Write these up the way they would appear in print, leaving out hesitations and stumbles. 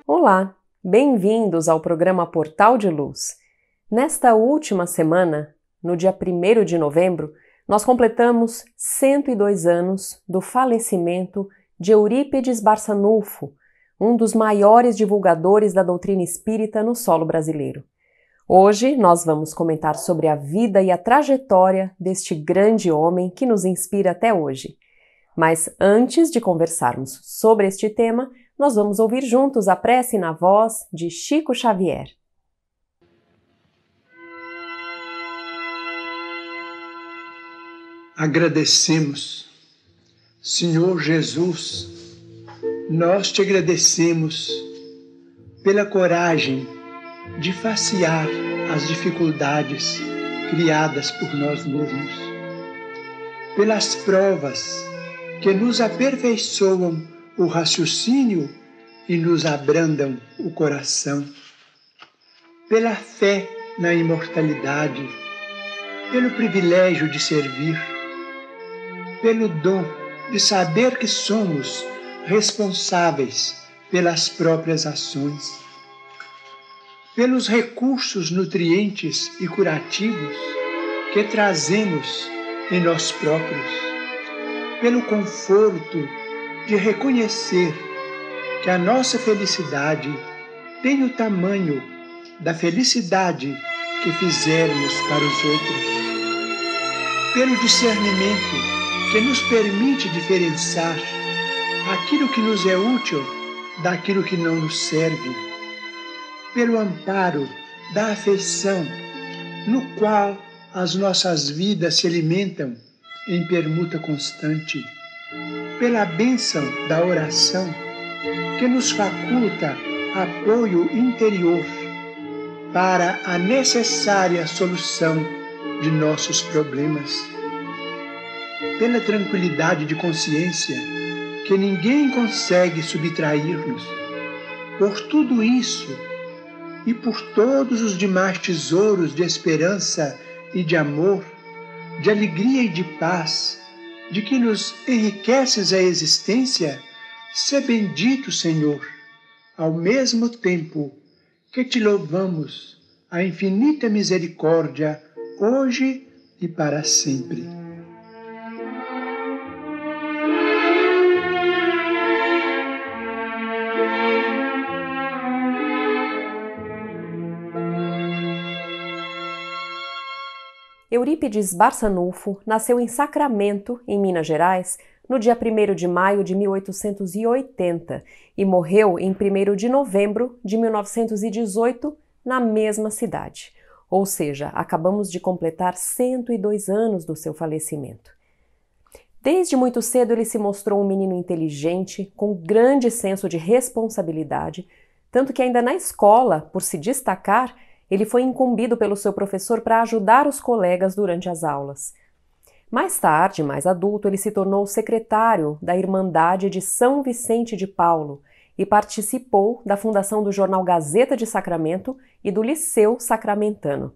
Olá, bem-vindos ao programa Portal de Luz. Nesta última semana, no dia 1º de novembro, nós completamos 102 anos do falecimento de Eurípides Barçanufo, um dos maiores divulgadores da doutrina espírita no solo brasileiro. Hoje nós vamos comentar sobre a vida e a trajetória deste grande homem que nos inspira até hoje. Mas antes de conversarmos sobre este tema, nós vamos ouvir juntos a prece na voz de Chico Xavier. Agradecemos, Senhor Jesus, nós te agradecemos pela coragem de facear as dificuldades criadas por nós mesmos, pelas provas que nos aperfeiçoam o raciocínio e nos abrandam o coração, pela fé na imortalidade, pelo privilégio de servir, pelo dom de saber que somos responsáveis pelas próprias ações, pelos recursos nutrientes e curativos que trazemos em nós próprios, pelo conforto de reconhecer que a nossa felicidade tem o tamanho da felicidade que fizermos para os outros, pelo discernimento que nos permite diferenciar aquilo que nos é útil daquilo que não nos serve, pelo amparo da afeição no qual as nossas vidas se alimentam em permuta constante, pela bênção da oração que nos faculta apoio interior para a necessária solução de nossos problemas, pela tranquilidade de consciência que ninguém consegue subtrair-nos. Por tudo isso e por todos os demais tesouros de esperança e de amor, de alegria e de paz, de que nos enriqueces a existência, sê bendito, Senhor, ao mesmo tempo que te louvamos a infinita misericórdia, hoje e para sempre. Eurípides Barçanufo nasceu em Sacramento, em Minas Gerais, no dia 1º de maio de 1880 e morreu em 1º de novembro de 1918 na mesma cidade. Ou seja, acabamos de completar 102 anos do seu falecimento. Desde muito cedo ele se mostrou um menino inteligente, com grande senso de responsabilidade, tanto que ainda na escola, por se destacar, ele foi incumbido pelo seu professor para ajudar os colegas durante as aulas. Mais tarde, mais adulto, ele se tornou secretário da Irmandade de São Vicente de Paulo e participou da fundação do jornal Gazeta de Sacramento e do Liceu Sacramentano.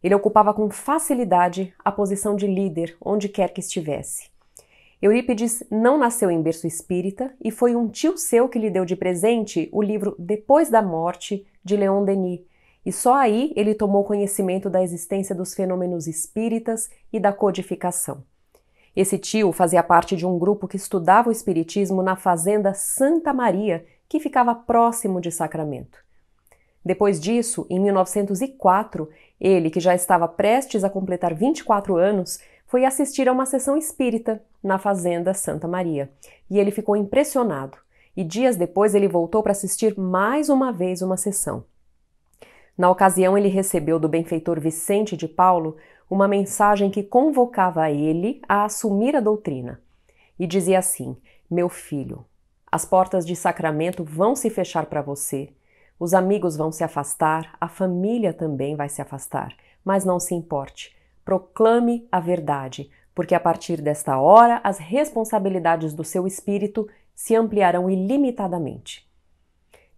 Ele ocupava com facilidade a posição de líder onde quer que estivesse. Eurípides não nasceu em berço espírita e foi um tio seu que lhe deu de presente o livro Depois da Morte, de Leon Denis, e só aí ele tomou conhecimento da existência dos fenômenos espíritas e da codificação. Esse tio fazia parte de um grupo que estudava o espiritismo na fazenda Santa Maria, que ficava próximo de Sacramento. Depois disso, em 1904, ele, que já estava prestes a completar 24 anos, foi assistir a uma sessão espírita na fazenda Santa Maria, e ele ficou impressionado, e dias depois ele voltou para assistir mais uma vez uma sessão. Na ocasião, ele recebeu do benfeitor Vicente de Paulo uma mensagem que convocava ele a assumir a doutrina. E dizia assim: meu filho, as portas de Sacramento vão se fechar para você, os amigos vão se afastar, a família também vai se afastar, mas não se importe, proclame a verdade, porque a partir desta hora as responsabilidades do seu espírito se ampliarão ilimitadamente.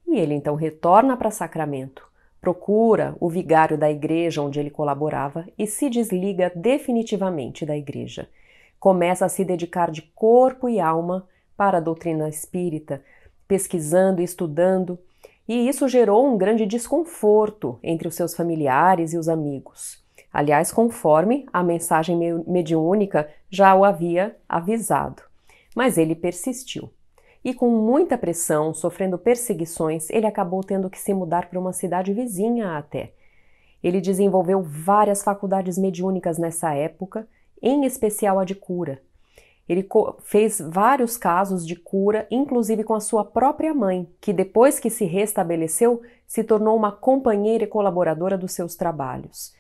E ele então retorna para Sacramento, procura o vigário da igreja onde ele colaborava e se desliga definitivamente da igreja. Começa a se dedicar de corpo e alma para a doutrina espírita, pesquisando e estudando, e isso gerou um grande desconforto entre os seus familiares e os amigos. Aliás, conforme a mensagem mediúnica já o havia avisado. Mas ele persistiu. E com muita pressão, sofrendo perseguições, ele acabou tendo que se mudar para uma cidade vizinha até. Ele desenvolveu várias faculdades mediúnicas nessa época, em especial a de cura. Ele fez vários casos de cura, inclusive com a sua própria mãe, que depois que se restabeleceu, se tornou uma companheira e colaboradora dos seus trabalhos.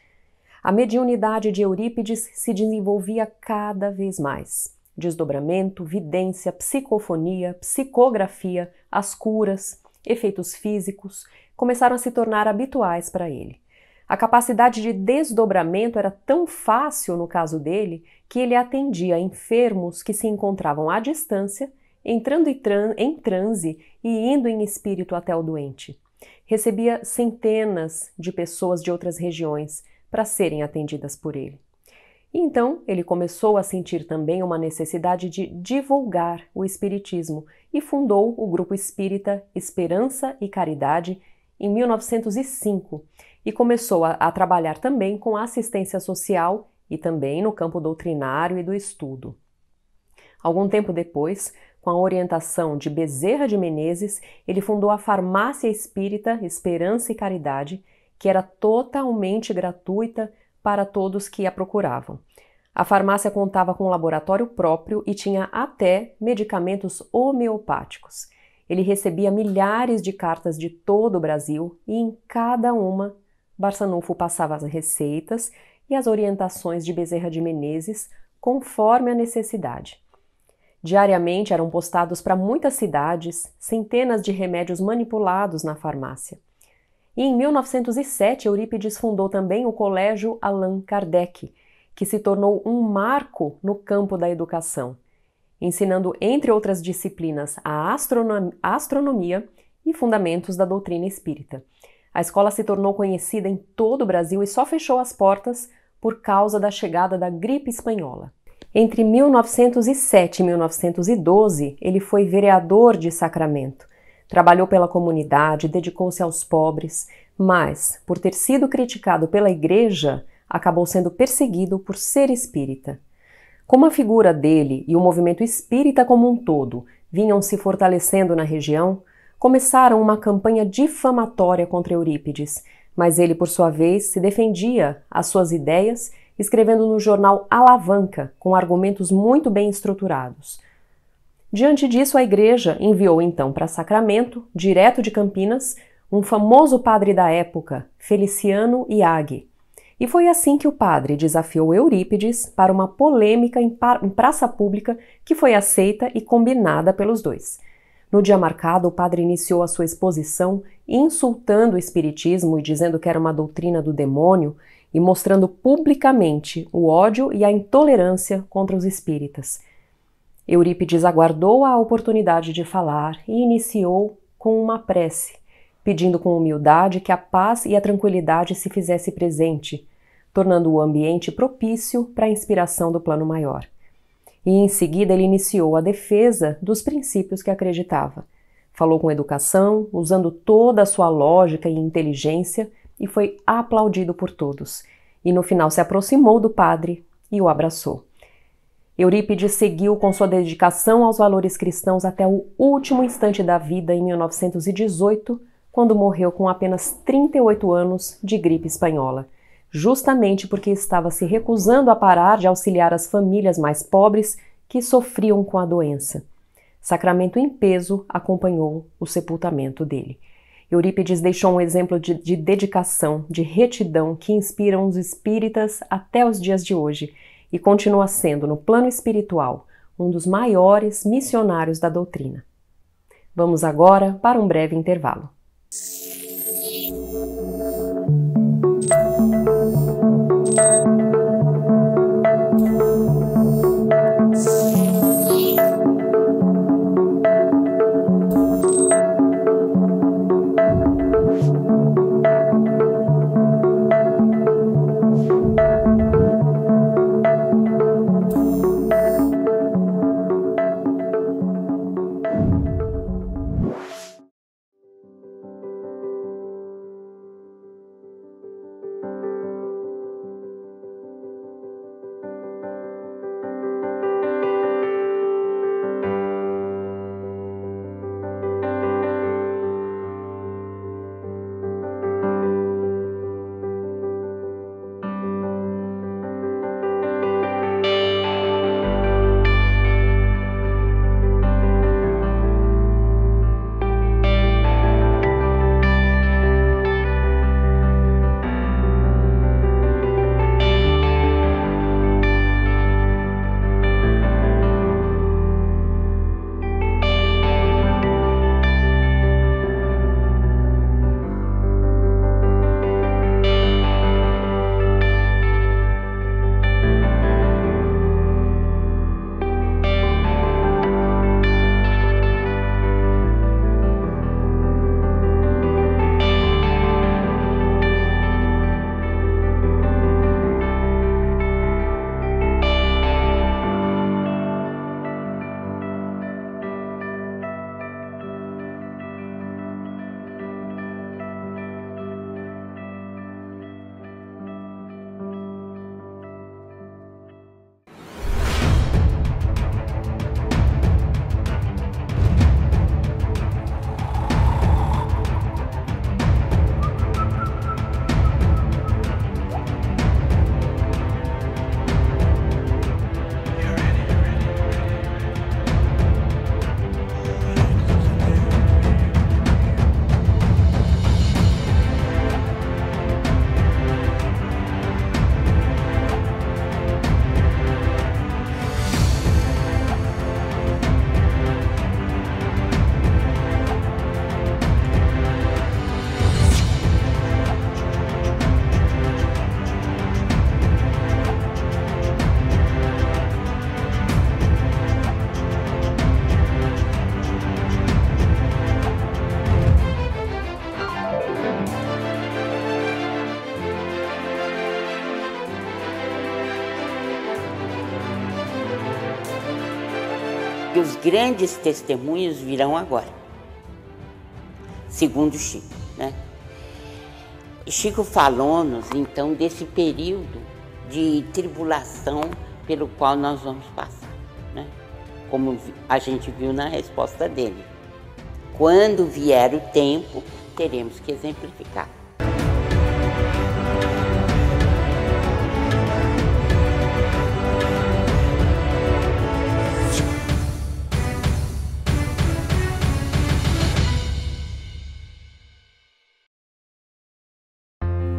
A mediunidade de Eurípides se desenvolvia cada vez mais. Desdobramento, vidência, psicofonia, psicografia, as curas, efeitos físicos começaram a se tornar habituais para ele. A capacidade de desdobramento era tão fácil no caso dele que ele atendia enfermos que se encontravam à distância, entrando em transe e indo em espírito até o doente. Recebia centenas de pessoas de outras regiões para serem atendidas por ele. E então ele começou a sentir também uma necessidade de divulgar o espiritismo e fundou o grupo espírita Esperança e Caridade em 1905 e começou a trabalhar também com assistência social e também no campo doutrinário e do estudo. Algum tempo depois, com a orientação de Bezerra de Menezes, ele fundou a Farmácia Espírita Esperança e Caridade, que era totalmente gratuita para todos que a procuravam. A farmácia contava com um laboratório próprio e tinha até medicamentos homeopáticos. Ele recebia milhares de cartas de todo o Brasil e em cada uma, Barçanufo passava as receitas e as orientações de Bezerra de Menezes conforme a necessidade. Diariamente eram postados para muitas cidades centenas de remédios manipulados na farmácia. E em 1907, Eurípides fundou também o Colégio Allan Kardec, que se tornou um marco no campo da educação, ensinando, entre outras disciplinas, a astronomia e fundamentos da doutrina espírita. A escola se tornou conhecida em todo o Brasil e só fechou as portas por causa da chegada da gripe espanhola. Entre 1907 e 1912, ele foi vereador de Sacramento. Trabalhou pela comunidade, dedicou-se aos pobres, mas, por ter sido criticado pela igreja, acabou sendo perseguido por ser espírita. Como a figura dele e o movimento espírita como um todo vinham se fortalecendo na região, começaram uma campanha difamatória contra Eurípides, mas ele, por sua vez, se defendia as suas ideias, escrevendo no jornal Alavanca, com argumentos muito bem estruturados. Diante disso, a igreja enviou então para Sacramento, direto de Campinas, um famoso padre da época, Feliciano Iaghi. E foi assim que o padre desafiou Eurípides para uma polêmica em praça pública que foi aceita e combinada pelos dois. No dia marcado, o padre iniciou a sua exposição insultando o espiritismo e dizendo que era uma doutrina do demônio e mostrando publicamente o ódio e a intolerância contra os espíritas. Eurípides aguardou a oportunidade de falar e iniciou com uma prece, pedindo com humildade que a paz e a tranquilidade se fizesse presente, tornando o ambiente propício para a inspiração do plano maior. E em seguida ele iniciou a defesa dos princípios que acreditava. Falou com educação, usando toda a sua lógica e inteligência, e foi aplaudido por todos. E no final se aproximou do padre e o abraçou. Eurípides seguiu com sua dedicação aos valores cristãos até o último instante da vida em 1918, quando morreu com apenas 38 anos de gripe espanhola, justamente porque estava se recusando a parar de auxiliar as famílias mais pobres que sofriam com a doença. Sacramento em peso acompanhou o sepultamento dele. Eurípides deixou um exemplo de dedicação, de retidão que inspiram os espíritas até os dias de hoje e continua sendo, no plano espiritual, um dos maiores missionários da doutrina. Vamos agora para um breve intervalo. os grandes testemunhos virão agora, segundo Chico, né? Chico falou-nos, então, desse período de tribulação pelo qual nós vamos passar, né? Como a gente viu na resposta dele. Quando vier o tempo, teremos que exemplificar.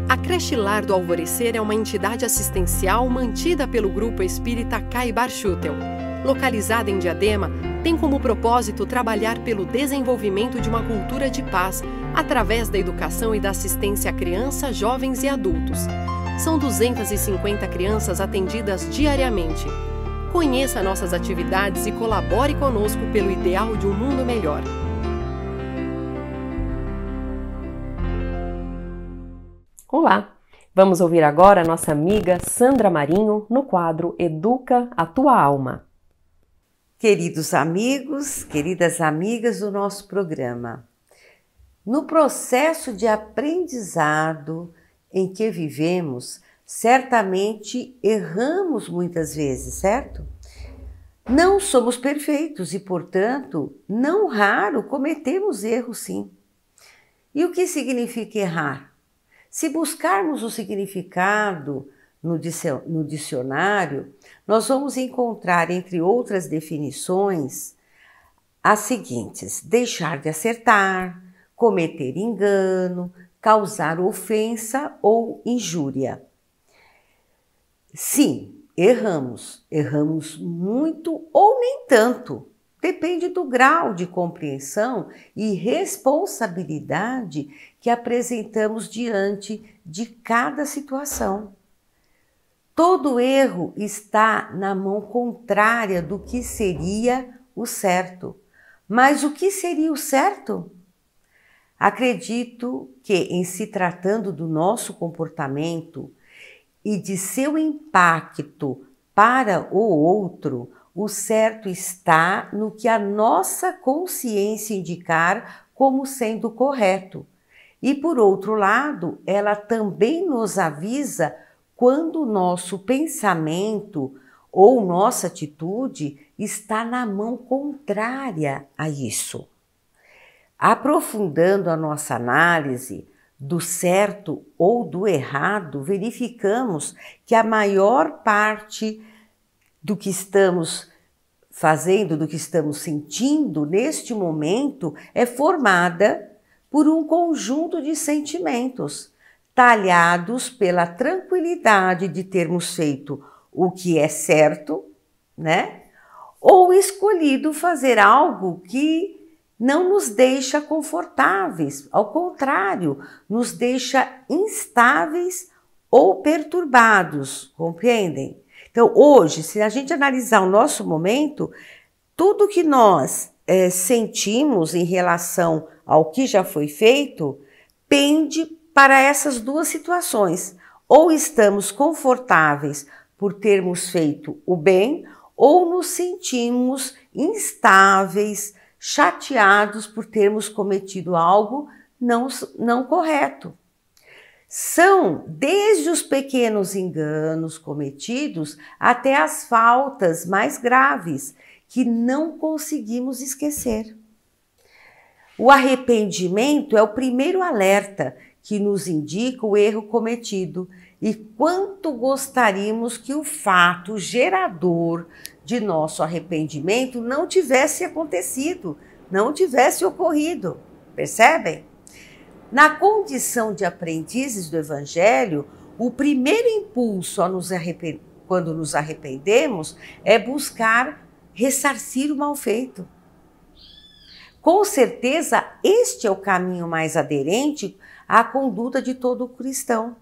A Creche Lar do Alvorecer é uma entidade assistencial mantida pelo Grupo Espírita Caibar Schutel. Localizada em Diadema, tem como propósito trabalhar pelo desenvolvimento de uma cultura de paz através da educação e da assistência a crianças, jovens e adultos. São 250 crianças atendidas diariamente. Conheça nossas atividades e colabore conosco pelo ideal de um mundo melhor. Olá! Vamos ouvir agora a nossa amiga Sandra Marinho no quadro Educa a Tua Alma. Queridos amigos, queridas amigas do nosso programa, no processo de aprendizado em que vivemos, certamente erramos muitas vezes, certo? Não somos perfeitos e, portanto, não raro cometemos erros, sim. E o que significa errar? Se buscarmos o significado no dicionário, nós vamos encontrar, entre outras definições, as seguintes: deixar de acertar, cometer engano, causar ofensa ou injúria. Sim, erramos muito ou nem tanto. Depende do grau de compreensão e responsabilidade que apresentamos diante de cada situação. Todo erro está na mão contrária do que seria o certo. Mas o que seria o certo? Acredito que, em se tratando do nosso comportamento e de seu impacto para o outro, o certo está no que a nossa consciência indicar como sendo correto. E, por outro lado, ela também nos avisa quando o nosso pensamento ou nossa atitude está na mão contrária a isso. Aprofundando a nossa análise do certo ou do errado, verificamos que a maior parte do que estamos fazendo, do que estamos sentindo neste momento é formada por um conjunto de sentimentos, talhados pela tranquilidade de termos feito o que é certo, né? Ou escolhido fazer algo que não nos deixa confortáveis, ao contrário, nos deixa instáveis ou perturbados, compreendem? Então, hoje, se a gente analisar o nosso momento, tudo que nós sentimos em relação ao que já foi feito pende para essas duas situações. Ou estamos confortáveis por termos feito o bem, ou nos sentimos instáveis, chateados por termos cometido algo não correto. São desde os pequenos enganos cometidos até as faltas mais graves que não conseguimos esquecer. O arrependimento é o primeiro alerta que nos indica o erro cometido e quanto gostaríamos que o fato gerador de nosso arrependimento não tivesse acontecido, não tivesse ocorrido. Percebem? Na condição de aprendizes do Evangelho, o primeiro impulso quando nos arrependemos é buscar ressarcir o mal feito. Com certeza, este é o caminho mais aderente à conduta de todo cristão.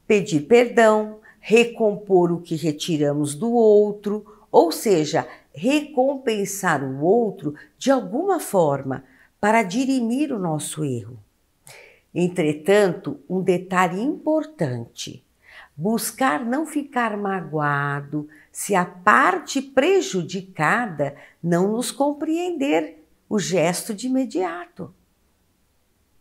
Pedir perdão, recompor o que retiramos do outro, ou seja, recompensar o outro de alguma forma para dirimir o nosso erro. Entretanto, um detalhe importante: buscar não ficar magoado, se a parte prejudicada não nos compreender o gesto de imediato,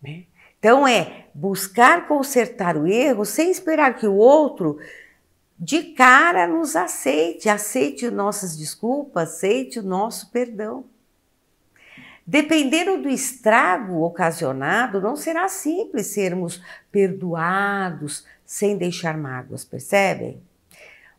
né? Então é buscar consertar o erro sem esperar que o outro de cara nos aceite nossas desculpas, aceite o nosso perdão. Dependendo do estrago ocasionado, não será simples sermos perdoados sem deixar mágoas, percebem?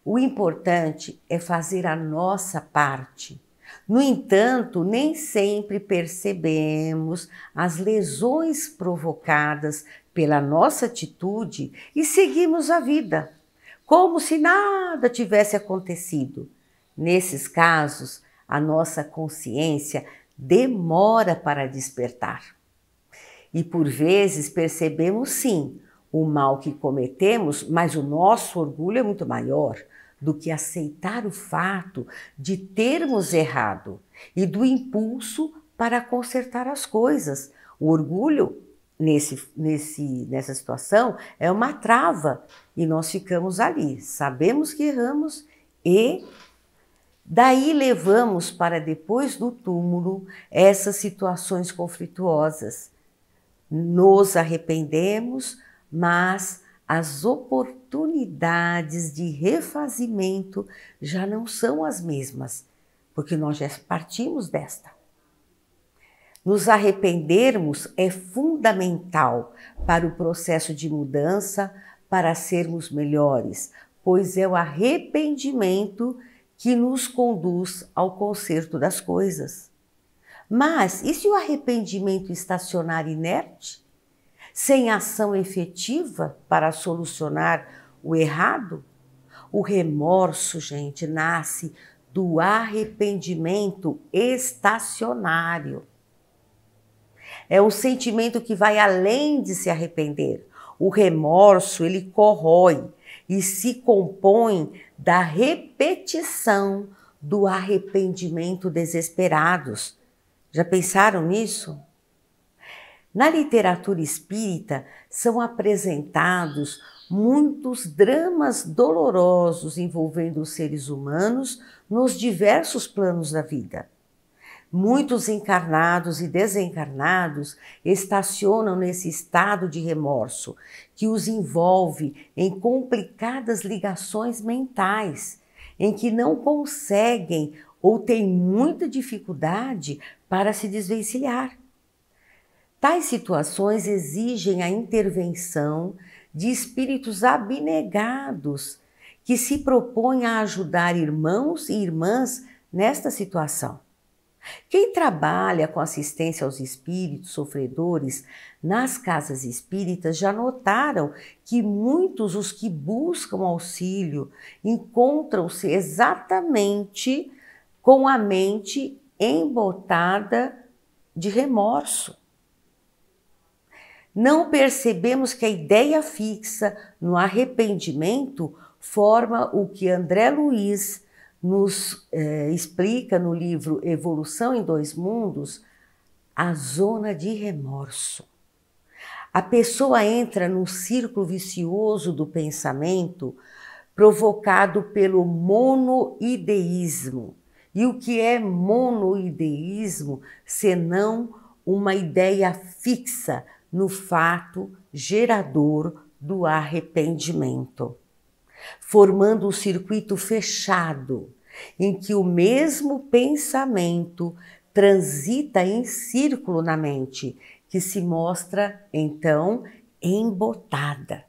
O importante é fazer a nossa parte. No entanto, nem sempre percebemos as lesões provocadas pela nossa atitude e seguimos a vida, como se nada tivesse acontecido. Nesses casos, a nossa consciência demora para despertar. E por vezes percebemos sim o mal que cometemos, mas o nosso orgulho é muito maior do que aceitar o fato de termos errado e do impulso para consertar as coisas. O orgulho, nessa situação, é uma trava e nós ficamos ali. Sabemos que erramos e daí levamos para depois do túmulo essas situações conflituosas. Nos arrependemos, mas as oportunidades de refazimento já não são as mesmas, porque nós já partimos desta. Nos arrependermos é fundamental para o processo de mudança, para sermos melhores, pois é o arrependimento que nos conduz ao conserto das coisas. Mas e se o arrependimento estacionar inerte, sem ação efetiva para solucionar o errado? O remorso, gente, nasce do arrependimento estacionário. É um sentimento que vai além de se arrepender. O remorso, ele corrói e se compõe da repetição do arrependimento desesperados. Já pensaram nisso? Na literatura espírita são apresentados muitos dramas dolorosos envolvendo os seres humanos nos diversos planos da vida. Muitos encarnados e desencarnados estacionam nesse estado de remorso, que os envolve em complicadas ligações mentais, em que não conseguem ou têm muita dificuldade para se desvencilhar. Tais situações exigem a intervenção de espíritos abnegados que se propõem a ajudar irmãos e irmãs nesta situação. Quem trabalha com assistência aos espíritos sofredores nas casas espíritas já notaram que muitos os que buscam auxílio encontram-se exatamente com a mente embotada de remorso. Não percebemos que a ideia fixa no arrependimento forma o que André Luiz nos explica no livro Evolução em Dois Mundos, a zona de remorso. A pessoa entra num círculo vicioso do pensamento provocado pelo monoideísmo. E o que é monoideísmo, senão uma ideia fixa no fato gerador do arrependimento, formando um circuito fechado, em que o mesmo pensamento transita em círculo na mente, que se mostra, então, embotada.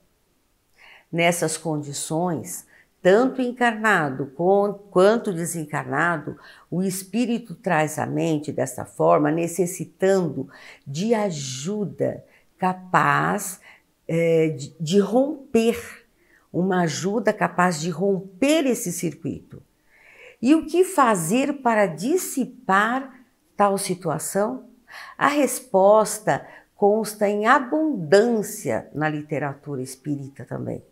Nessas condições, tanto encarnado quanto desencarnado, o espírito traz à mente dessa forma, necessitando de ajuda capaz de romper, uma ajuda capaz de romper esse circuito. E o que fazer para dissipar tal situação? A resposta consta em abundância na literatura espírita também.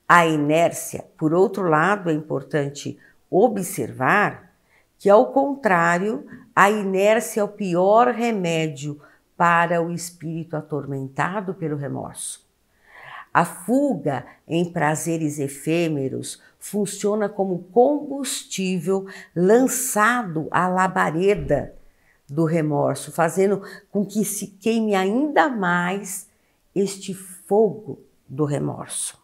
A inércia, por outro lado, é importante observar que, ao contrário, a inércia é o pior remédio para o espírito atormentado pelo remorso. A fuga em prazeres efêmeros funciona como combustível lançado à labareda do remorso, fazendo com que se queime ainda mais este fogo do remorso.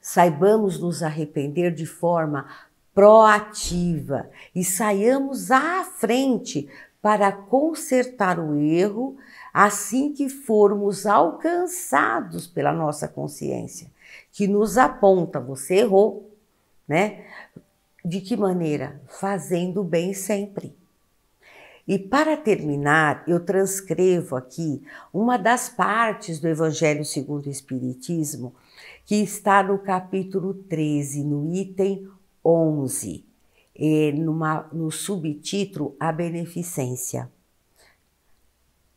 Saibamos nos arrepender de forma proativa e saiamos à frente para consertar o erro assim que formos alcançados pela nossa consciência, que nos aponta, você errou, né? De que maneira? Fazendo o bem sempre. E para terminar, eu transcrevo aqui uma das partes do Evangelho segundo o Espiritismo, que está no capítulo 13, no item 11, no subtítulo A Beneficência.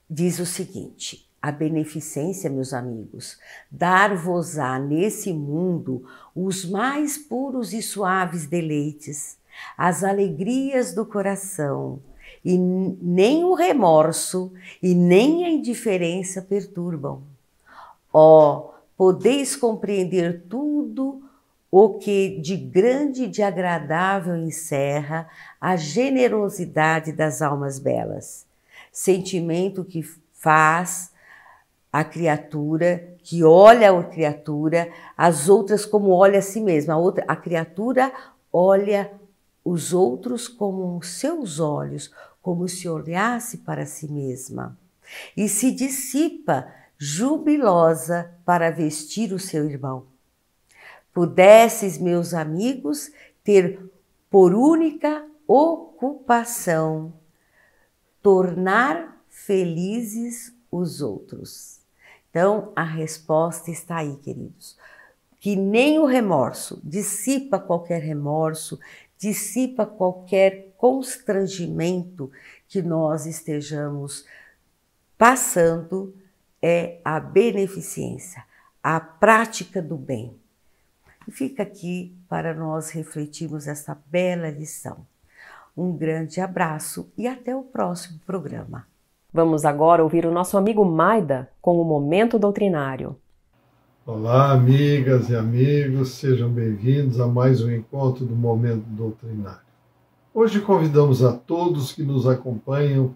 Diz o seguinte: a beneficência, meus amigos, dar-vos-á nesse mundo os mais puros e suaves deleites, as alegrias do coração, e nem o remorso e nem a indiferença perturbam. Ó, podeis compreender tudo o que de grande e de agradável encerra a generosidade das almas belas, sentimento que faz a criatura, que olha a criatura, as outras como olha a si mesma. A criatura olha os outros como seus olhos, como se olhasse para si mesma, e se dissipa jubilosa para vestir o seu irmão. Pudesses, meus amigos, ter por única ocupação tornar felizes os outros. Então, a resposta está aí, queridos. Que nem o remorso dissipa qualquer remorso, dissipa qualquer constrangimento que nós estejamos passando, é a beneficência, a prática do bem. E fica aqui para nós refletirmos essa bela lição. Um grande abraço e até o próximo programa. Vamos agora ouvir o nosso amigo Maida com o Momento Doutrinário. Olá, amigas e amigos, sejam bem-vindos a mais um encontro do Momento Doutrinário. Hoje convidamos a todos que nos acompanham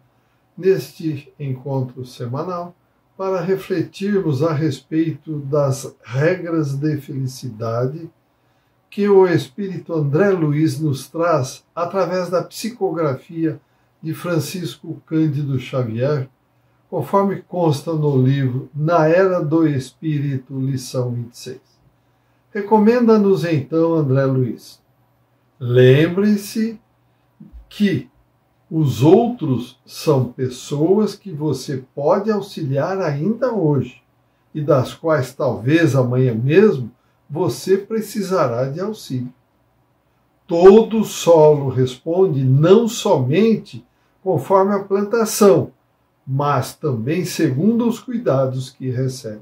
neste encontro semanal para refletirmos a respeito das regras de felicidade que o Espírito André Luiz nos traz através da psicografia de Francisco Cândido Xavier, conforme consta no livro Na Era do Espírito, lição 26. Recomenda-nos então André Luiz: lembre-se que os outros são pessoas que você pode auxiliar ainda hoje e das quais talvez amanhã mesmo você precisará de auxílio. Todo solo responde não somente conforme a plantação, mas também segundo os cuidados que recebe.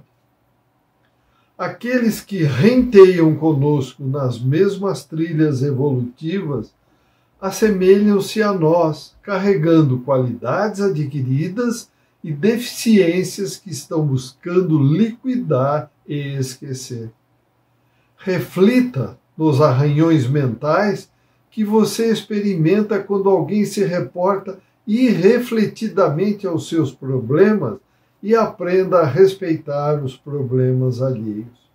Aqueles que renteiam conosco nas mesmas trilhas evolutivas assemelham-se a nós, carregando qualidades adquiridas e deficiências que estão buscando liquidar e esquecer. Reflita nos arranhões mentais que você experimenta quando alguém se reporta irrefletidamente aos seus problemas e aprenda a respeitar os problemas alheios.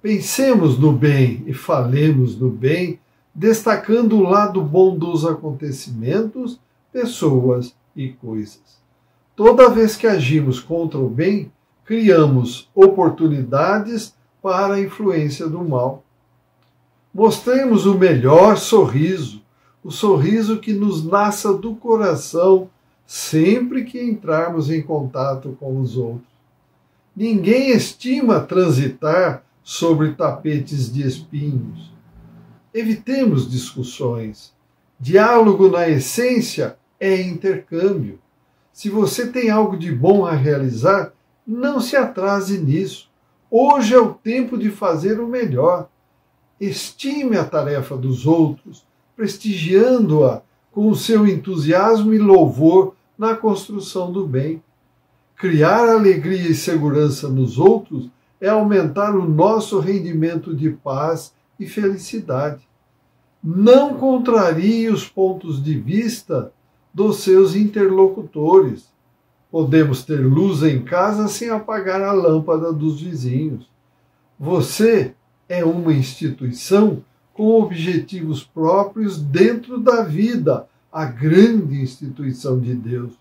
Pensemos no bem e falemos no bem, destacando o lado bom dos acontecimentos, pessoas e coisas. Toda vez que agimos contra o bem, criamos oportunidades para a influência do mal. Mostremos o melhor sorriso, o sorriso que nos nasça do coração sempre que entrarmos em contato com os outros. Ninguém estima transitar sobre tapetes de espinhos. Evitemos discussões. Diálogo, na essência, é intercâmbio. Se você tem algo de bom a realizar, não se atrase nisso. Hoje é o tempo de fazer o melhor. Estime a tarefa dos outros, prestigiando-a com o seu entusiasmo e louvor na construção do bem. Criar alegria e segurança nos outros é aumentar o nosso rendimento de paz e felicidade. Não contrarie os pontos de vista dos seus interlocutores. Podemos ter luz em casa sem apagar a lâmpada dos vizinhos. Você é uma instituição com objetivos próprios dentro da vida, a grande instituição de Deus.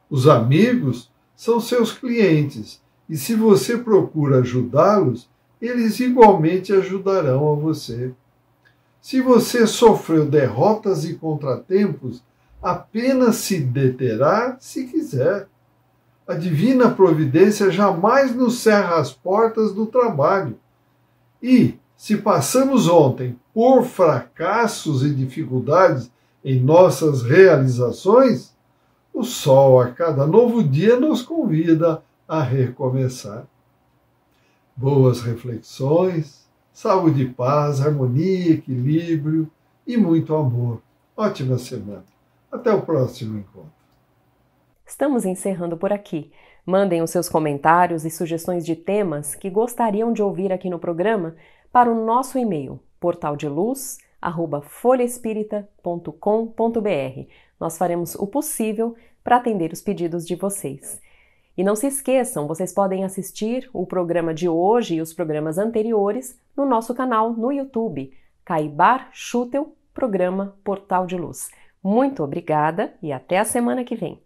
Os amigos são seus clientes, e se você procura ajudá-los, eles igualmente ajudarão a você. Se você sofreu derrotas e contratempos, apenas se deterá se quiser. A divina providência jamais nos cerra as portas do trabalho. E, se passamos ontem por fracassos e dificuldades em nossas realizações, o sol a cada novo dia nos convida a recomeçar. Boas reflexões, saúde, paz, harmonia, equilíbrio e muito amor. Ótima semana. Até o próximo encontro. Estamos encerrando por aqui. Mandem os seus comentários e sugestões de temas que gostariam de ouvir aqui no programa para o nosso e-mail, portaldeluz@folhaespirita.com.br. Nós faremos o possível para atender os pedidos de vocês. E não se esqueçam, vocês podem assistir o programa de hoje e os programas anteriores no nosso canal no YouTube, Caibar Schutel, programa Portal de Luz. Muito obrigada e até a semana que vem.